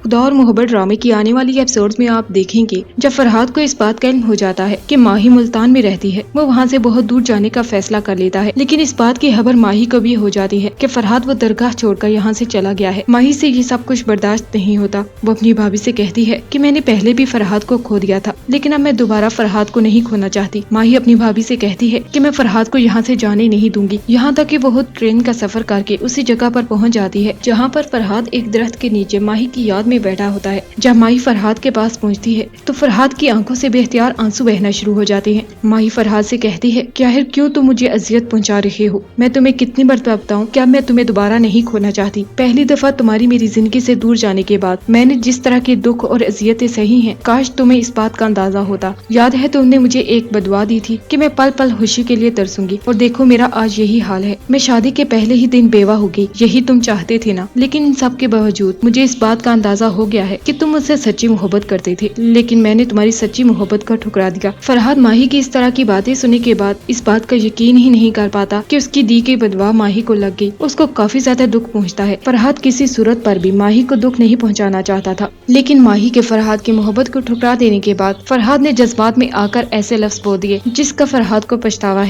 खुदा और मोहब्बत ड्रामे की आने वाली एपिसोड्स में आप देखेंगे जब फरहाद को इस बात का इल्म हो जाता है कि माही मुल्तान में रहती है, वो वहाँ से बहुत दूर जाने का फैसला कर लेता है। लेकिन इस बात की खबर माही को भी हो जाती है कि फरहाद वो दरगाह छोड़कर यहाँ से चला गया है। माही से ये सब कुछ बर्दाश्त नहीं होता। वो अपनी भाभी से कहती है कि मैंने पहले भी फरहाद को खो दिया था, लेकिन अब मैं दोबारा फरहाद को नहीं खोना चाहती। माही अपनी भाभी से कहती है कि मैं फरहाद को यहाँ से जाने नहीं दूंगी, यहाँ तक कि वो ट्रेन का सफर करके उसी जगह पर पहुँच जाती है जहाँ पर फरहाद एक दरख्त के नीचे माही की याद में बैठा होता है। जब माही फरहाद के पास पहुँचती है तो फरहाद की आंखों से बेख्तियार आंसू बहना शुरू हो जाते हैं। माही फरहाद से कहती है कि आखिर क्यों तुम मुझे अजियत पहुँचा रहे हो? मैं तुम्हें कितनी मरतबा बताऊं कि अब मैं तुम्हें दोबारा नहीं खोना चाहती। पहली दफा तुम्हारी मेरी जिंदगी से दूर जाने के बाद मैंने जिस तरह के दुख और अजियतें सही हैं, काश तुम्हें इस बात का अंदाजा होता। याद है तुमने मुझे एक बदुआ दी थी कि मैं पल पल खुशी के लिए तरसूंगी, और देखो मेरा आज यही हाल है। मैं शादी के पहले ही दिन बेवा हो गई, यही तुम चाहते थे ना? लेकिन इन सब के बावजूद मुझे इस बात का अंदाजा हो गया है कि तुम मुझसे सच्ची मोहब्बत करते थे, लेकिन मैंने तुम्हारी सच्ची मोहब्बत को ठुकरा दिया। फरहाद माही की इस तरह की बातें सुनने के बाद इस बात का यकीन ही नहीं कर पाता कि उसकी दी गई बदवा माही को लग गई। उसको काफी ज्यादा दुख पहुंचता है। फरहाद किसी सूरत पर भी माही को दुख नहीं पहुंचाना चाहता था, लेकिन माही के फरहाद की मोहब्बत को ठुकरा देने के बाद फरहाद ने जज्बात में आकर ऐसे लफ्ज बोल दिए जिसका फरहाद को पछतावा है।